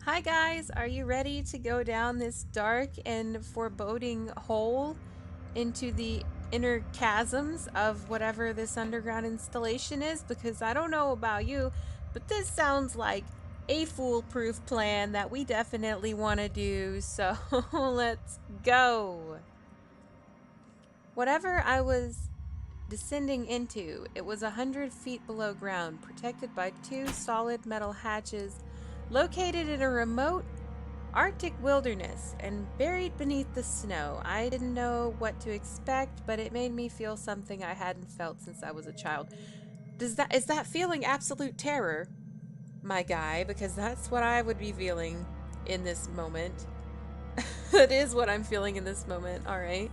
Hi guys, are you ready to go down this dark and foreboding hole into the inner chasms of whatever this underground installation is? Because I don't know about you, but this sounds like a foolproof plan that we definitely want to do, so let's go. Whatever I was descending into, it was 100 feet below ground, protected by two solid metal hatches located in a remote Arctic wilderness and buried beneath the snow. I didn't know what to expect, but it made me feel something I hadn't felt since I was a child. Is that feeling absolute terror, my guy? Because that's what I would be feeling in this moment. It is what I'm feeling in this moment, all right?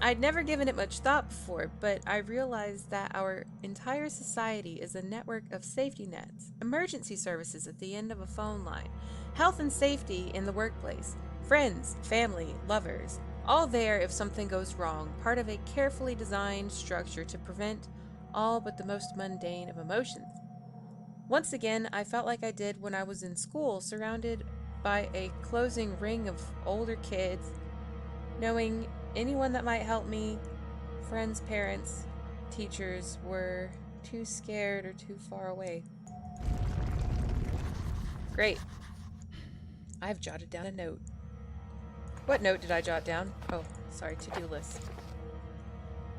I'd never given it much thought before, but I realized that our entire society is a network of safety nets, emergency services at the end of a phone line, health and safety in the workplace, friends, family, lovers, all there if something goes wrong, part of a carefully designed structure to prevent all but the most mundane of emotions. Once again, I felt like I did when I was in school, surrounded by a closing ring of older kids, knowing anyone that might help me, friends, parents, teachers, were too scared or too far away. Great. I've jotted down a note. What note did I jot down? Oh, sorry, to-do list.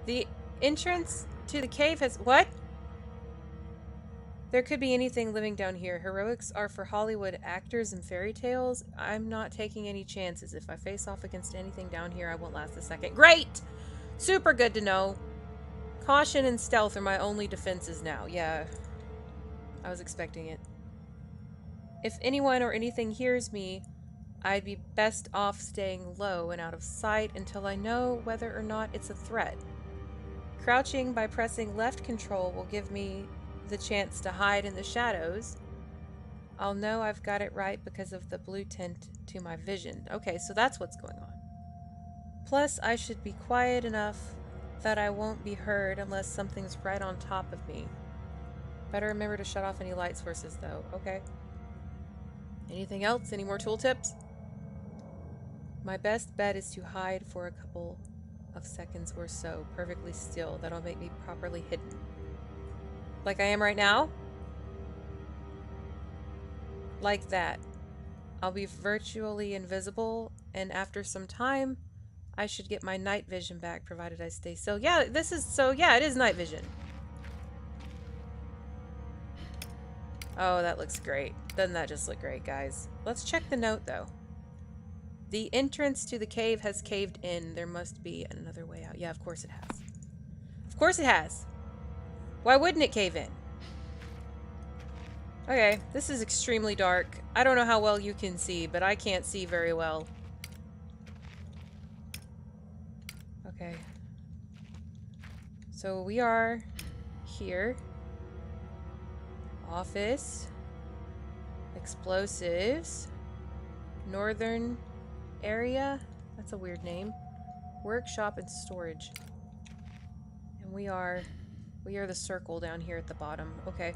The entrance to the cave has... What? There could be anything living down here. Heroics are for Hollywood actors and fairy tales. I'm not taking any chances. If I face off against anything down here, I won't last a second. Great! Super good to know. Caution and stealth are my only defenses now. Yeah, I was expecting it. If anyone or anything hears me, I'd be best off staying low and out of sight until I know whether or not it's a threat. Crouching by pressing left control will give me the chance to hide in the shadows. I'll know I've got it right because of the blue tint to my vision. Okay, so that's what's going on. Plus, I should be quiet enough that I won't be heard unless something's right on top of me. Better remember to shut off any light sources, though. Okay. Anything else? Any more tooltips? My best bet is to hide for a couple of seconds or so, perfectly still. That'll make me properly hidden. Like I am right now? Like that. I'll be virtually invisible, and after some time, I should get my night vision back, provided I stay still. Yeah, it is night vision. Oh, that looks great. Doesn't that just look great, guys? Let's check the note, though. The entrance to the cave has caved in. There must be another way out. Yeah, of course it has. Of course it has. Why wouldn't it cave in? Okay, this is extremely dark. I don't know how well you can see, but I can't see very well. Okay. So we are here. Office. Explosives. Northern area. That's a weird name. Workshop and storage. And we are the circle down here at the bottom. Okay.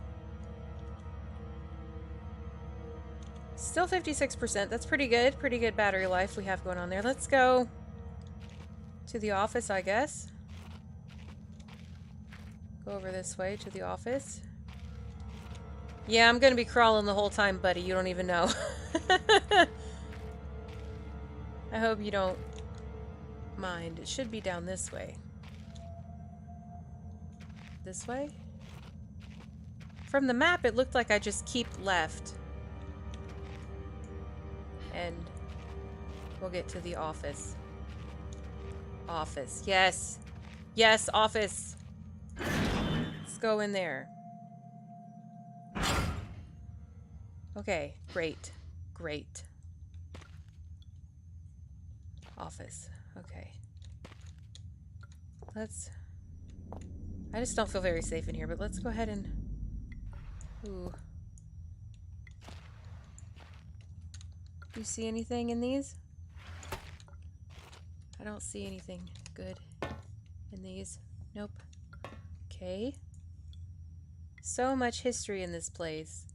Still 56%. That's pretty good. Pretty good battery life we have going on there. Let's go to the office, I guess. Go over this way to the office. Yeah, I'm gonna be crawling the whole time, buddy. You don't even know. I hope you don't mind. It should be down this way. This way? From the map, it looked like I just keep left. And we'll get to the office. Office. Yes. Yes, office. Let's go in there. Okay, great. Great. Office. Okay. I just don't feel very safe in here, but let's go ahead and... Ooh. Do you see anything in these? I don't see anything good in these. Nope. Okay. So much history in this place,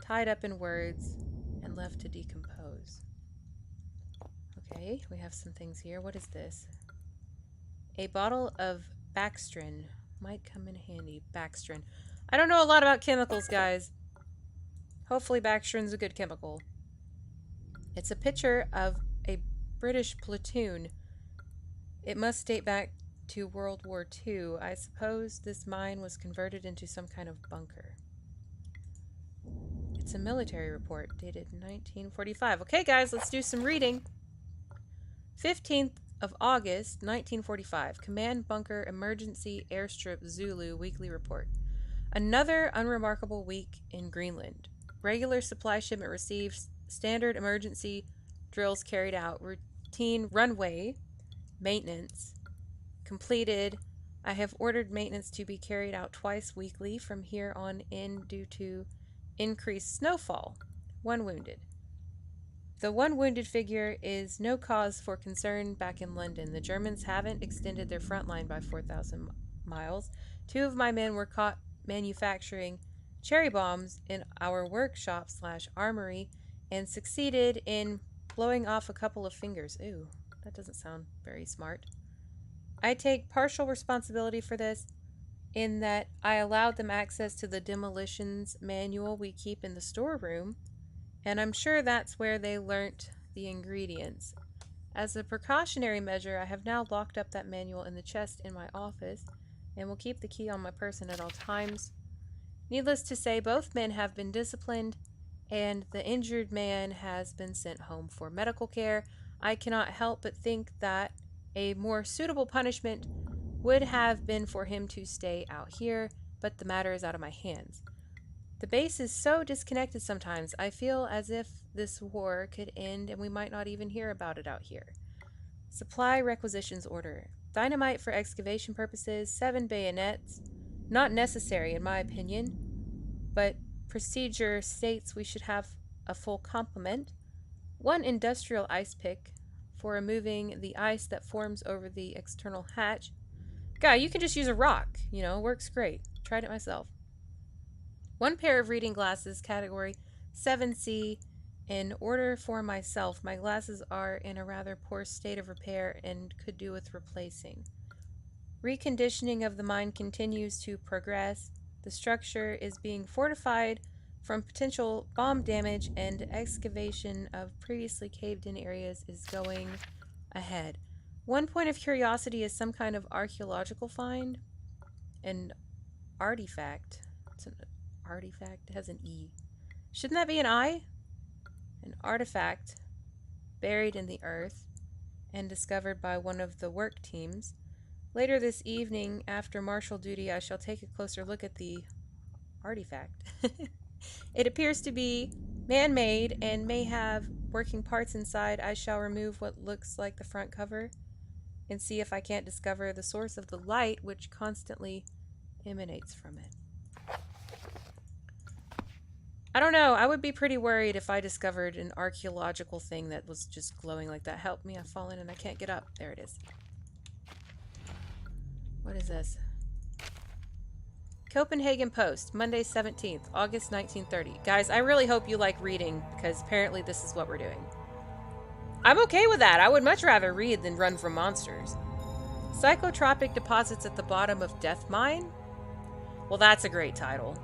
tied up in words and left to decompose. Okay, we have some things here. What is this? A bottle of Baxtrin. Might come in handy. Baxtrin. I don't know a lot about chemicals, guys. Hopefully Baxtrin's a good chemical. It's a picture of a British platoon. It must date back to World War II. I suppose this mine was converted into some kind of bunker. It's a military report dated 1945. Okay, guys, let's do some reading. 15th of August, 1945. Command Bunker Emergency Airstrip Zulu Weekly Report. Another unremarkable week in Greenland. Regular supply shipment received. Standard emergency drills carried out. Routine runway maintenance completed. I have ordered maintenance to be carried out twice weekly from here on in due to increased snowfall. 1 wounded. The 1 wounded figure is no cause for concern back in London. The Germans haven't extended their front line by 4,000 miles. 2 of my men were caught manufacturing cherry bombs in our workshop/armory and succeeded in blowing off a couple of fingers. Ooh, that doesn't sound very smart. I take partial responsibility for this in that I allowed them access to the demolitions manual we keep in the storeroom, and I'm sure that's where they learnt the ingredients. As a precautionary measure, I have now locked up that manual in the chest in my office and will keep the key on my person at all times. Needless to say, both men have been disciplined and the injured man has been sent home for medical care. I cannot help but think that a more suitable punishment would have been for him to stay out here, but the matter is out of my hands. The base is so disconnected sometimes. I feel as if this war could end and we might not even hear about it out here. Supply requisitions order. Dynamite for excavation purposes, 7 bayonets. Not necessary in my opinion, but procedure states we should have a full complement. 1 industrial ice pick for removing the ice that forms over the external hatch. Guy, you can just use a rock. You know, works great. Tried it myself. 1 pair of reading glasses, category 7C, in order for myself. My glasses are in a rather poor state of repair and could do with replacing. Reconditioning of the mine continues to progress. The structure is being fortified from potential bomb damage, and excavation of previously caved-in areas is going ahead. 1 point of curiosity is some kind of archaeological find. An artifact. It's an artifact. It has an E. Shouldn't that be an I? An artifact buried in the earth and discovered by one of the work teams. Later this evening, after martial duty, I shall take a closer look at the artifact. It appears to be man-made and may have working parts inside. I shall remove what looks like the front cover and see if I can't discover the source of the light which constantly emanates from it. I don't know. I would be pretty worried if I discovered an archaeological thing that was just glowing like that. Help me, I've fallen and I can't get up. There it is. What is this? Copenhagen Post, Monday 17th, August 1930. Guys, I really hope you like reading because apparently this is what we're doing. I'm okay with that. I would much rather read than run from monsters. Psychotropic deposits at the bottom of Death Mine? Well, that's a great title.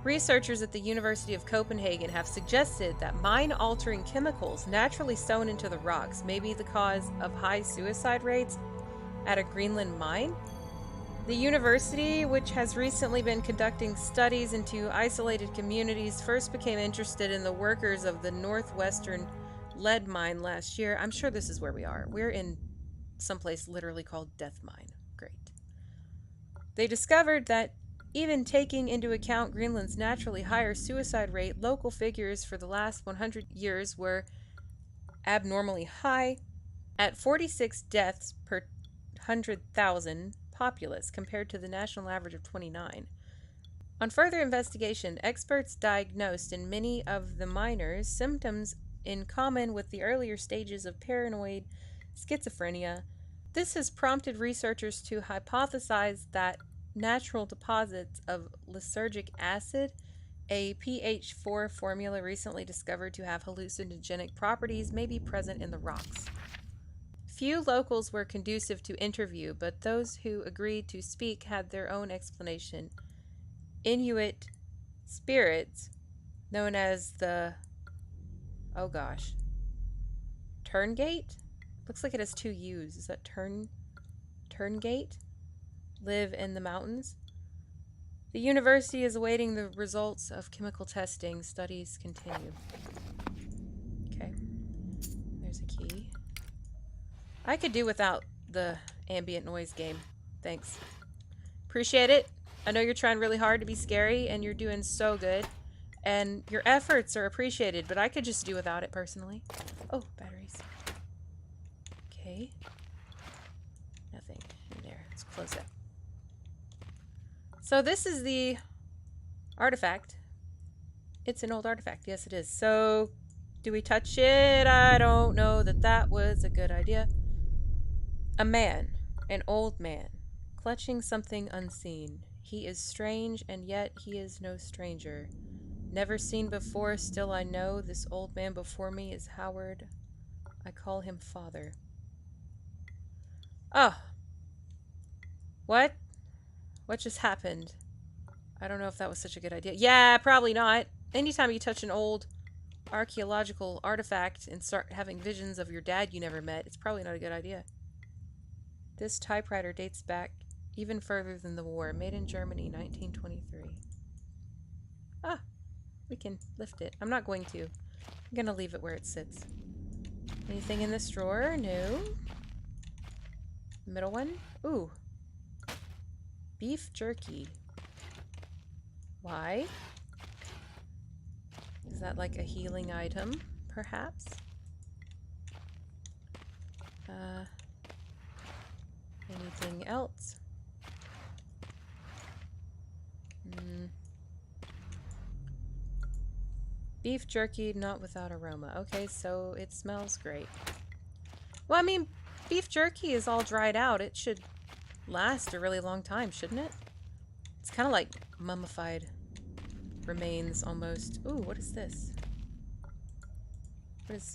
Researchers at the University of Copenhagen have suggested that mine-altering chemicals naturally sewn into the rocks may be the cause of high suicide rates at a Greenland mine. The university, which has recently been conducting studies into isolated communities, first became interested in the workers of the northwestern lead mine last year. I'm sure this is where we are. We're in someplace literally called Death Mine. Great. They discovered that even taking into account Greenland's naturally higher suicide rate, local figures for the last 100 years were abnormally high, at 46 deaths per 100,000 populace compared to the national average of 29. On further investigation, experts diagnosed in many of the miners symptoms in common with the earlier stages of paranoid schizophrenia. This has prompted researchers to hypothesize that natural deposits of lysergic acid A pH4 formula recently discovered to have hallucinogenic properties may be present in the rocks. Few locals were conducive to interview, but those who agreed to speak had their own explanation. Inuit spirits, known as the, oh gosh, Tuurngait? Looks like it has two U's. Is that Tuurngait? Live in the mountains. The university is awaiting the results of chemical testing. Studies continue. Okay. There's a key. I could do without the ambient noise game. Thanks. Appreciate it. I know you're trying really hard to be scary, and you're doing so good. And your efforts are appreciated, but I could just do without it personally. Oh, batteries. Okay. Nothing in there. Let's close it. So this is the artifact. It's an old artifact. Yes, it is. So, do we touch it? I don't know that was a good idea. A man. An old man. Clutching something unseen. He is strange, and yet he is no stranger. Never seen before, still I know this old man before me is Howard. I call him Father. Oh. What? What just happened? I don't know if that was such a good idea. Yeah, probably not. Anytime you touch an old archaeological artifact and start having visions of your dad you never met, it's probably not a good idea. This typewriter dates back even further than the war. Made in Germany, 1923. Ah, we can lift it. I'm not going to. I'm going to leave it where it sits. Anything in this drawer? No. Middle one? Ooh. Beef jerky. Why? Is that like a healing item, perhaps? Anything else? Beef jerky, not without aroma. Okay, so it smells great. Well, I mean, beef jerky is all dried out. It should last a really long time, shouldn't it? It's kind of like mummified remains almost. Ooh, what is this?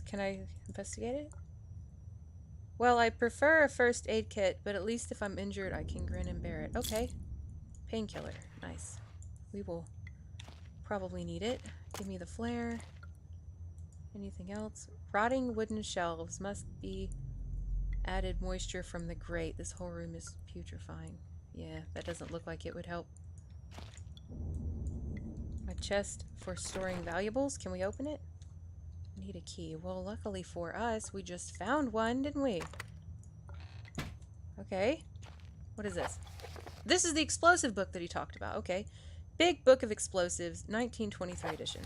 Can I investigate it? Well, I prefer a first aid kit, but at least if I'm injured, I can grin and bear it. Okay. Painkiller. Nice. We will probably need it. Give me the flare. Anything else? Rotting wooden shelves. Must be added moisture from the grate. This whole room is putrefying. Yeah, that doesn't look like it would help. A chest for storing valuables. Can we open it? Need a key. Well, luckily for us, we just found one, didn't we? Okay. What is this? This is the explosive book that he talked about. Okay. Big Book of Explosives, 1923 edition.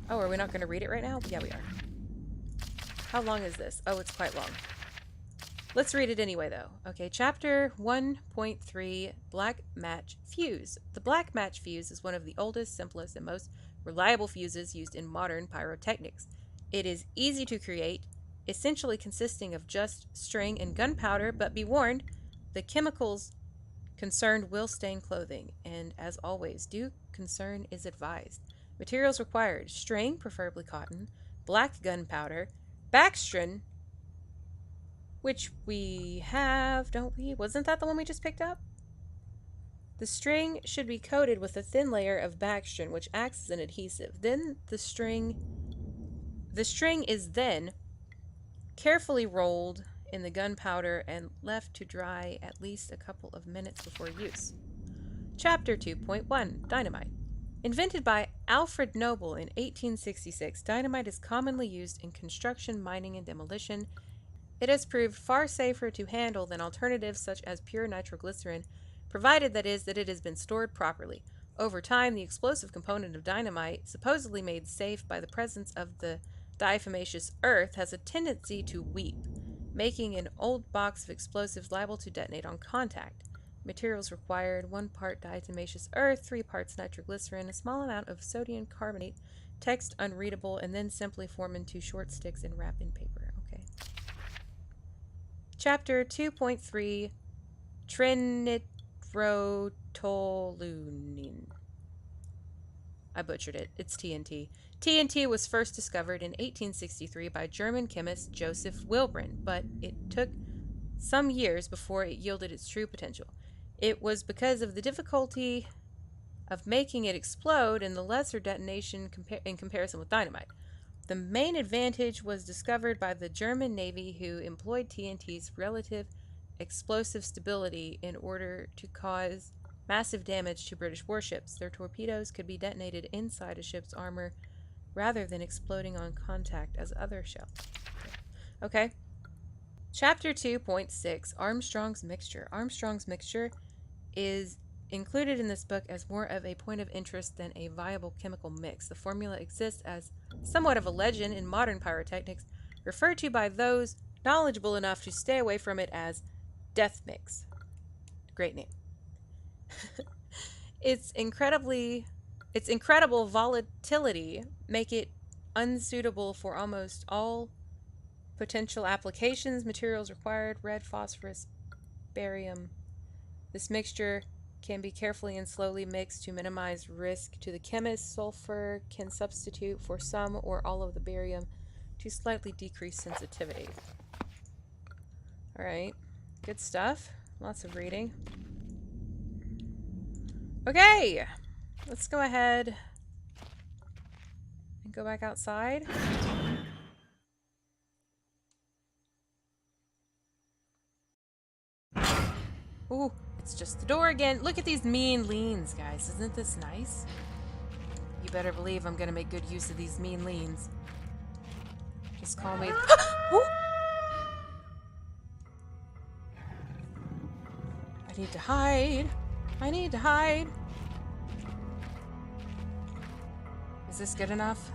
Oh, are we not going to read it right now? Yeah, we are. How long is this? Oh, it's quite long. Let's read it anyway, though. Okay, chapter 1.3, Black Match Fuse. The black match fuse is one of the oldest, simplest, and most reliable fuses used in modern pyrotechnics. It is easy to create, essentially consisting of just string and gunpowder, but be warned, the chemicals concerned will stain clothing, and as always, due concern is advised. Materials required: string, preferably cotton, black gunpowder, Baxtron, which we have, don't we? Wasn't that the one we just picked up? The string should be coated with a thin layer of Baxtron, which acts as an adhesive. Then the string is then carefully rolled in the gunpowder and left to dry at least a couple of minutes before use. Chapter 2.1, Dynamite. Invented by Alfred Noble in 1866, dynamite is commonly used in construction, mining, and demolition. It has proved far safer to handle than alternatives such as pure nitroglycerin, provided that it has been stored properly. Over time, the explosive component of dynamite, supposedly made safe by the presence of the diatomaceous earth, has a tendency to weep, making an old box of explosives liable to detonate on contact. Materials required: 1 part diatomaceous earth, 3 parts nitroglycerin, a small amount of sodium carbonate, text unreadable, and then simply form into short sticks and wrap in paper. Okay. Chapter 2.3, Trinitrotoluene. I butchered it. It's TNT. TNT was first discovered in 1863 by German chemist Joseph Wilbran, but it took some years before it yielded its true potential. It was because of the difficulty of making it explode and the lesser detonation in comparison with dynamite. The main advantage was discovered by the German Navy, who employed TNT's relative explosive stability in order to cause massive damage to British warships. Their torpedoes could be detonated inside a ship's armor rather than exploding on contact as other shells. Okay. Chapter 2.6, Armstrong's Mixture. Armstrong's Mixture is included in this book as more of a point of interest than a viable chemical mix. The formula exists as somewhat of a legend in modern pyrotechnics, referred to by those knowledgeable enough to stay away from it as death mix. Great name. Its incredible volatility make it unsuitable for almost all potential applications. Materials required: red phosphorus, barium. This mixture can be carefully and slowly mixed to minimize risk to the chemist. Sulfur can substitute for some or all of the barium to slightly decrease sensitivity. Alright, good stuff. Lots of reading. Okay, let's go ahead and go back outside. Ooh, it's just the door again. Look at these mean leans, guys. Isn't this nice? You better believe I'm gonna make good use of these mean leans. Just call me... I need to hide. I need to hide. Is this good enough?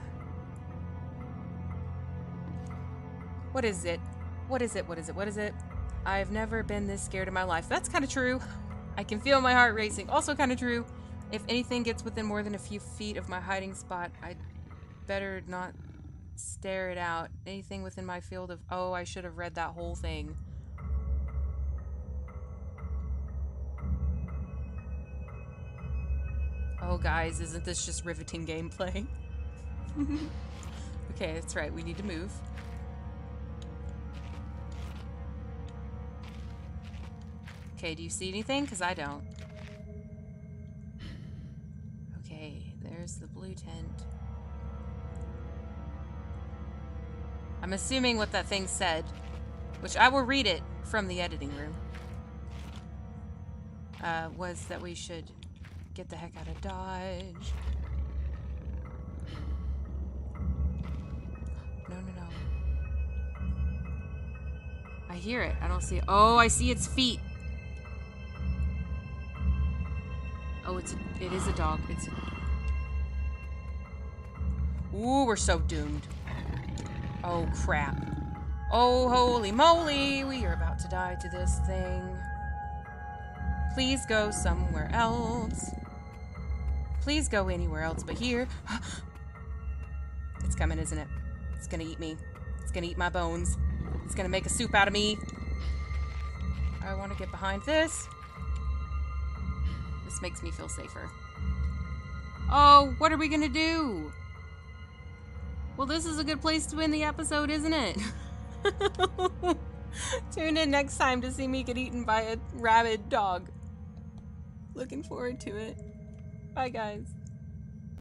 What is it? What is it? What is it? What is it? I've never been this scared in my life. That's kind of true. I can feel my heart racing. Also kind of true. If anything gets within more than a few feet of my hiding spot, I'd better not stare it out. Anything within my field of... Oh, I should have read that whole thing. Oh, guys, isn't this just riveting gameplay? Okay, that's right. We need to move. Okay, do you see anything? Because I don't. Okay, there's the blue tent. I'm assuming what that thing said, which I will read it from the editing room, was that we should get the heck out of Dodge. No, no, no. I hear it. I don't see it. Oh, I see its feet. Oh, it is a dog. It's Ooh, we're so doomed. Oh, crap. Oh, holy moly. We are about to die to this thing. Please go somewhere else. Please go anywhere else but here. It's coming, isn't it? It's gonna eat me. It's gonna eat my bones. It's gonna make a soup out of me. I want to get behind this. This makes me feel safer. Oh, what are we gonna do? Well, this is a good place to end the episode, isn't it? Tune in next time to see me get eaten by a rabid dog. Looking forward to it. Bye, guys.